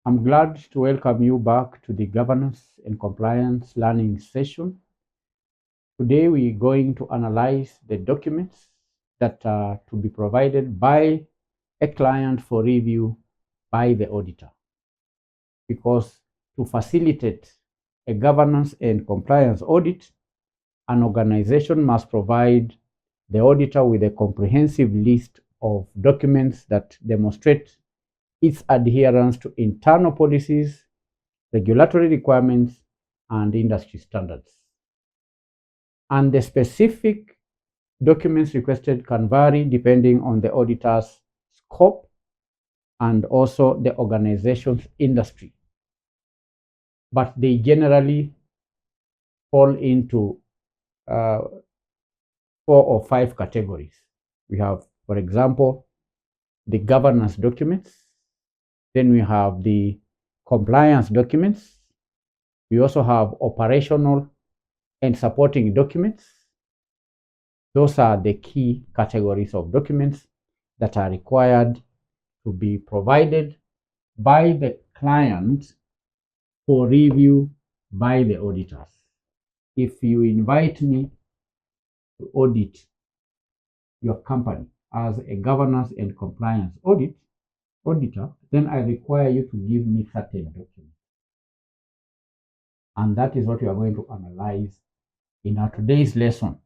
I'm glad to welcome you back to the Governance and Compliance Learning session. Today we're going to analyze the documents that are to be provided by a client for review by the auditor. Because to facilitate a governance and compliance audit, an organization must provide the auditor with a comprehensive list of documents that demonstrate its adherence to internal policies, regulatory requirements, and industry standards. And the specific documents requested can vary depending on the auditor's scope and also the organization's industry. But they generally fall into 4 or 5 categories. We have, for example, the governance documents. Then we have the compliance documents. We also have operational and supporting documents. Those are the key categories of documents that are required to be provided by the client for review by the auditors. If you invite me to audit your company as a governance and compliance auditor, then I require you to give me certain documents. And that is what we are going to analyze in our today's lesson.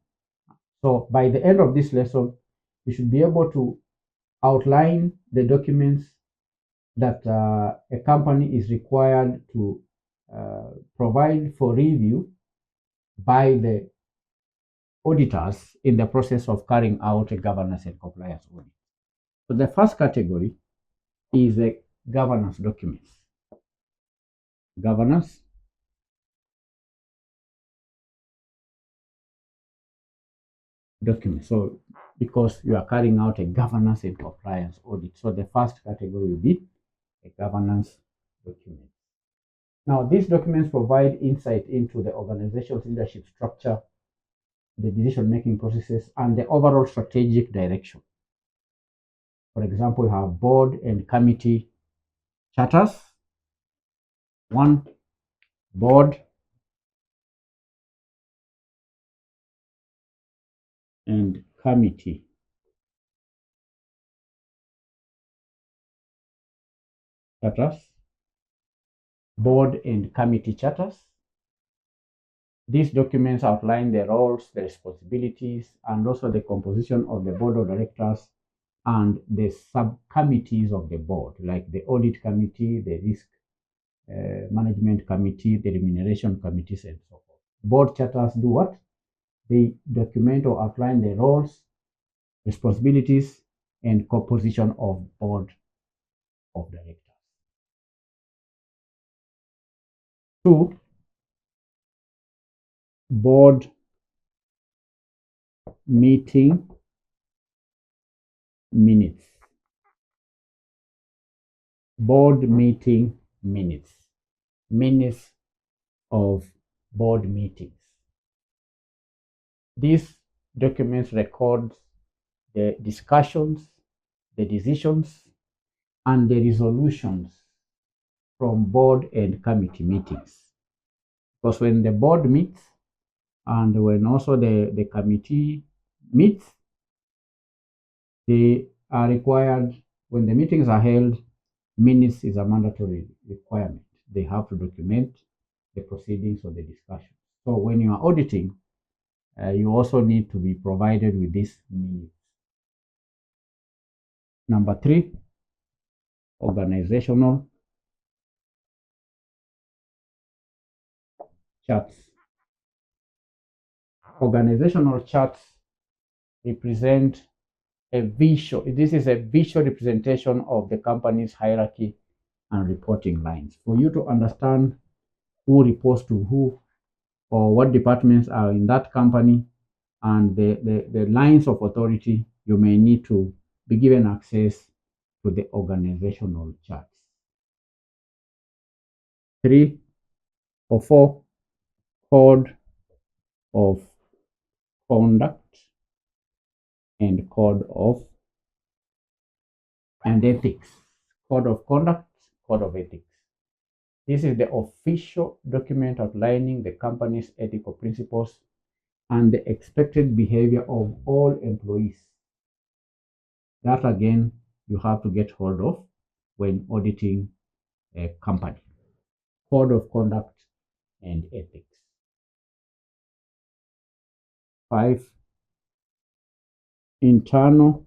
So by the end of this lesson, you should be able to outline the documents that a company is required to provide for review by the auditors in the process of carrying out a governance and compliance audit. So the first category is the governance documents. Governance documents. So because you are carrying out a governance and compliance audit. So the first category will be a governance document. Now, these documents provide insight into the organization's leadership structure, the decision-making processes, and the overall strategic direction. For example, you have board and committee charters. 1, board and committee charters. Board and committee charters. These documents outline the roles, the responsibilities, and also the composition of the board of directors and the subcommittees of the board, like the audit committee, the risk management committee, the remuneration committees, and so forth. Board charters do what? They document or outline the roles, responsibilities, and composition of board of directors. 2, board meeting minutes. Board meeting minutes. Minutes of board meetings. These documents record the discussions, the decisions, and the resolutions from board and committee meetings. Because when the board meets and when also the committee meets, they are required, when the meetings are held, minutes is a mandatory requirement. They have to document the proceedings of the discussion. So when you are auditing, you also need to be provided with these minutes. Number 3, organizational charts. Organizational charts represent a visual, this is a visual representation of the company's hierarchy and reporting lines. For you to understand who reports to who or what departments are in that company and the lines of authority, you may need to be given access to the organizational charts. 3 or 4, code of conduct and code of and ethics. Code of conduct, code of ethics. This is the official document outlining the company's ethical principles and the expected behavior of all employees. That again, you have to get hold of when auditing a company. Code of conduct and ethics. 5. Internal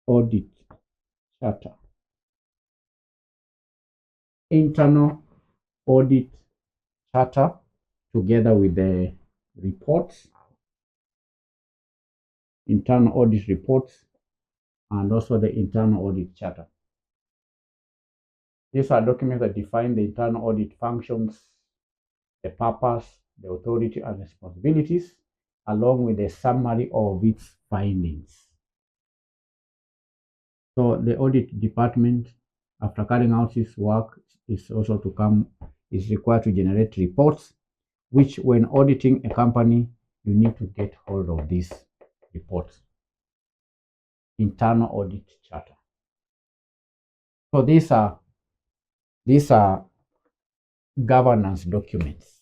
audit charter. Internal audit charter together with the reports, internal audit reports, and also the internal audit charter. These are documents that define the internal audit functions, the purpose, the authority, and responsibilities, along with a summary of its findings. So the audit department, after carrying out its work, is required to generate reports, which when auditing a company, you need to get hold of these reports. Internal audit charter. So these are governance documents.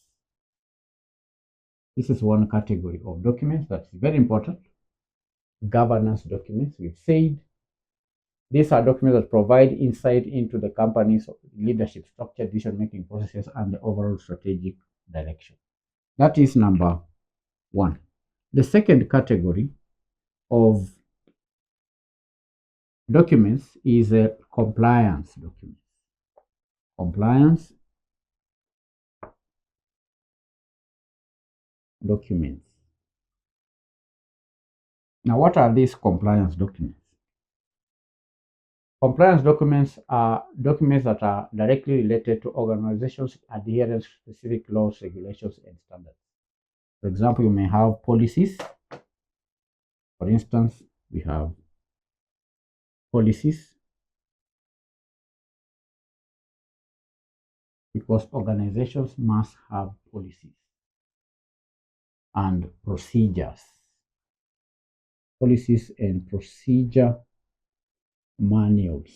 This is one category of documents that's very important. Governance documents. We've said these are documents that provide insight into the company's leadership structure, decision-making processes, and the overall strategic direction. That is number 1. The second category of documents is compliance documents. Compliance documents. Now, what are these compliance documents? Compliance documents are documents that are directly related to organizations' adherence to specific laws, regulations, and standards. For example, you may have policies. For instance, we have policies because organizations must have policies and procedures. Policies and procedure manuals.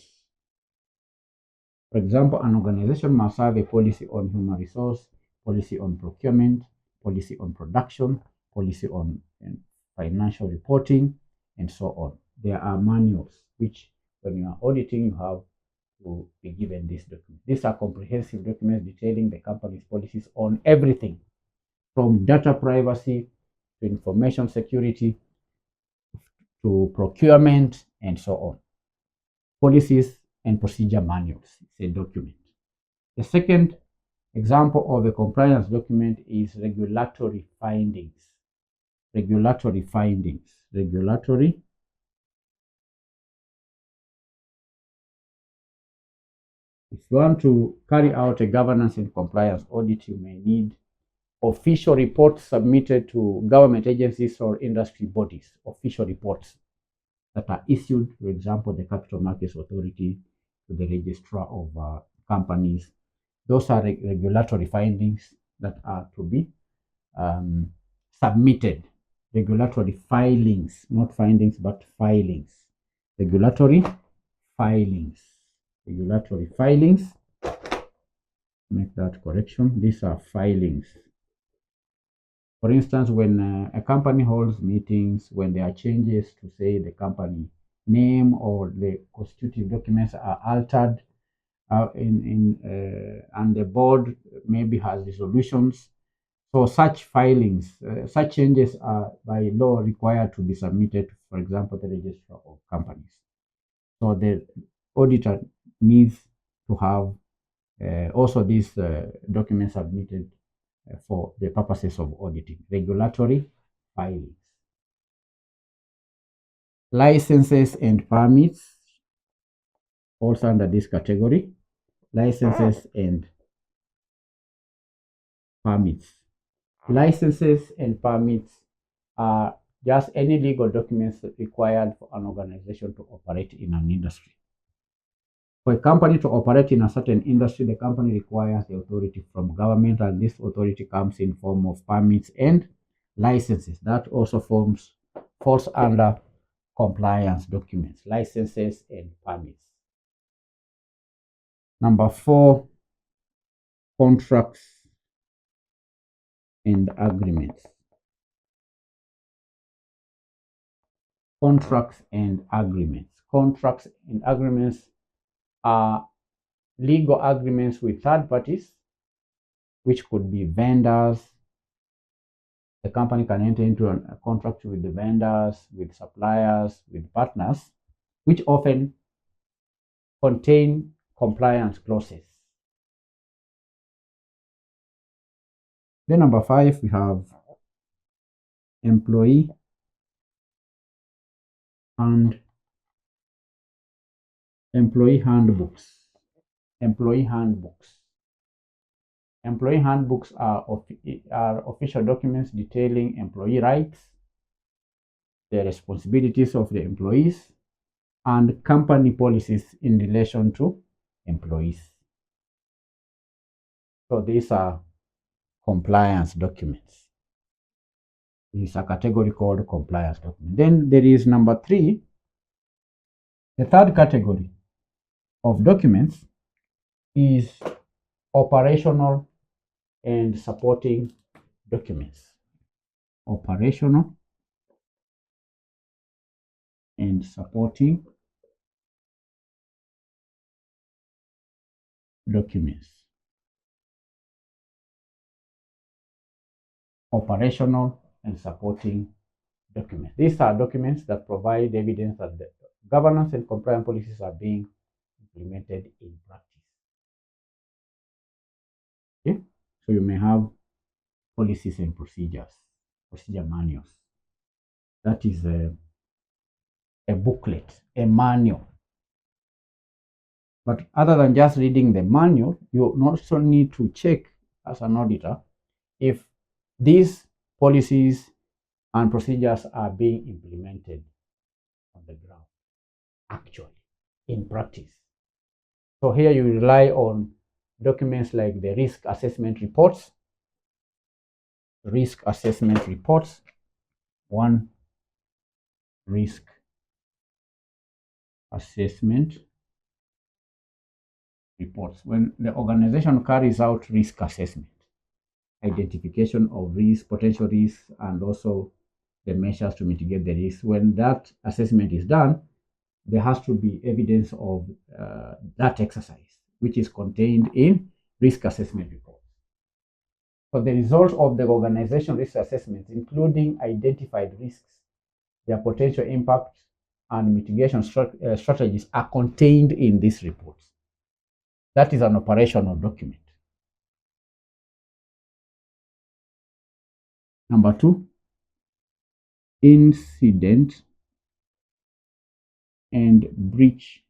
For example, an organization must have a policy on human resource, policy on procurement, policy on production, policy on financial reporting, and so on. There are manuals which, when you are auditing, you have to be given these documents. These are comprehensive documents detailing the company's policies on everything from data privacy to information security to procurement and so on. Policies and procedure manuals. It's a document. The second example of a compliance document is regulatory findings. Regulatory findings. Regulatory. If you want to carry out a governance and compliance audit, you may need official reports submitted to government agencies or industry bodies. Official reports that are issued, for example, the Capital Markets Authority, to the registrar of companies. Those are regulatory findings that are to be submitted. Regulatory filings, not findings, but filings. Regulatory filings. Regulatory filings. Make that correction. These are filings. For instance, when a company holds meetings, when there are changes to, say, the company name or the constitutive documents are altered, and the board maybe has resolutions. So such filings, such changes are by law required to be submitted, for example, the register of companies. So the auditor needs to have also these documents submitted for the purposes of auditing. Regulatory filings. Licenses and permits, also under this category. Licenses and permits. Licenses and permits are just any legal documents required for an organization to operate in an industry. For a company to operate in a certain industry, the company requires the authority from government, and this authority comes in form of permits and licenses. That also falls under compliance documents, licenses and permits. Number 4, contracts and agreements. Contracts and agreements. Contracts and agreements are legal agreements with third parties, which could be vendors. The company can enter into a contract with the vendors, with suppliers, with partners, which often contain compliance clauses. Then number 5, we have employee and employee handbooks. Employee handbooks. Employee handbooks are official documents detailing employee rights, the responsibilities of the employees, and company policies in relation to employees. So these are compliance documents. This is a category called compliance document. Then there is number 3, the third category of documents is operational and supporting documents. Operational and supporting documents. Operational and supporting documents. These are documents that provide evidence that the governance and compliance policies are being implemented in practice. Okay? So you may have policies and procedure manuals. That is a booklet, a manual. But other than just reading the manual, you also need to check as an auditor if these policies and procedures are being implemented on the ground, actually, in practice. So here you rely on documents like the risk assessment reports. Risk assessment reports. 1, risk assessment reports. When the organization carries out risk assessment, identification of risk, potential risks, and also the measures to mitigate the risk. When that assessment is done, there has to be evidence of that exercise, which is contained in risk assessment report. So the results of the organization risk assessment, including identified risks, their potential impact, and mitigation strategies are contained in this report. That is an operational document. Number 2, incident and breach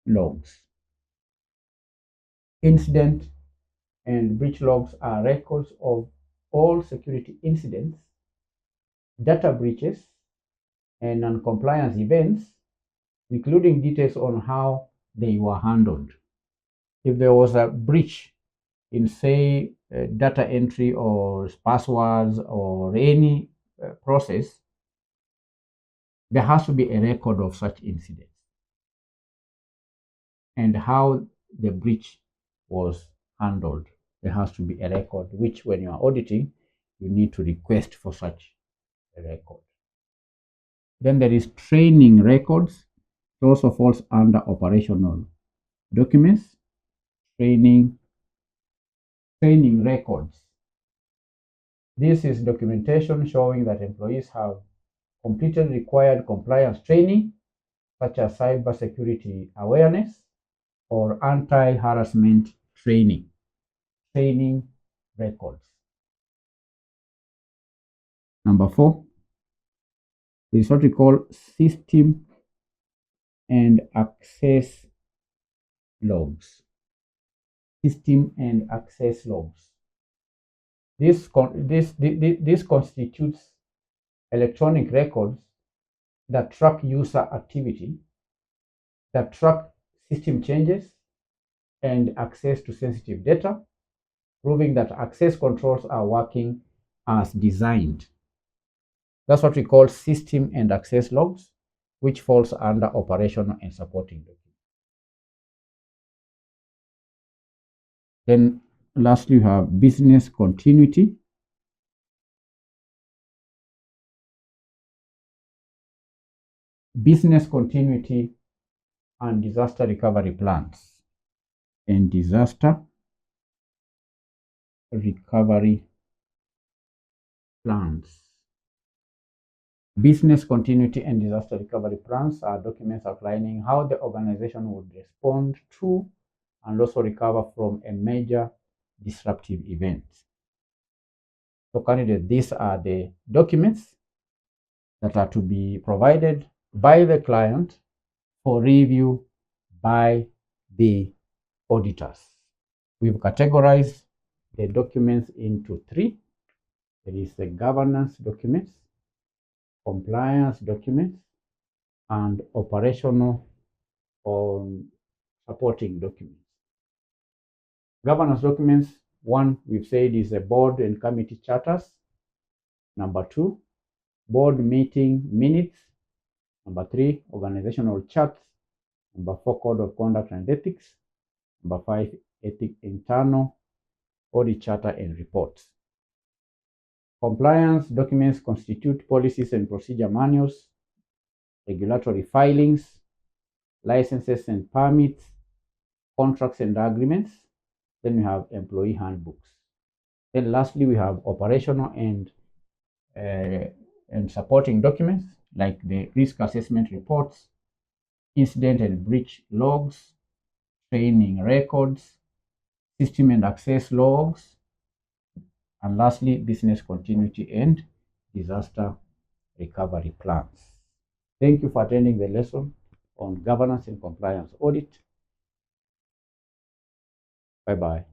logs. Incident and breach logs are records of all security incidents, data breaches, and non-compliance events, including details on how they were handled. If there was a breach in, say, data entry or passwords or any process, there has to be a record of such incidents and how the breach was handled. There has to be a record, which when you are auditing, you need to request for such a record. Then there is training records. It also falls under operational documents. Training records. This is documentation showing that employees have completed required compliance training, such as cybersecurity awareness or anti-harassment training. Training records. Number 4 is what we call system and access logs. System and access logs. This constitutes electronic records that track user activity, that track system changes and access to sensitive data, proving that access controls are working as designed. That's what we call system and access logs, which falls under operational and supporting documents. Then lastly, you have business continuity. Business continuity and disaster recovery plans. And disaster recovery plans. Business continuity and disaster recovery plans are documents outlining how the organization would respond to and also recover from a major disruptive event. So candidates, these are the documents that are to be provided by the client for review by the auditors. We've categorized the documents into three. There is the governance documents, compliance documents, and operational or supporting documents. Governance documents, one we've said is the board and committee charters. Number two, board meeting minutes. Number three, organizational charts. Number four, code of conduct and ethics. Number five, internal audit charter and reports. Compliance documents constitute policies and procedure manuals, regulatory filings, licenses and permits, contracts and agreements. Then we have employee handbooks. Then lastly, we have operational and supporting documents like the risk assessment reports, incident and breach logs, training records, system and access logs, and lastly, business continuity and disaster recovery plans. Thank you for attending the lesson on governance and compliance audit. Bye-bye.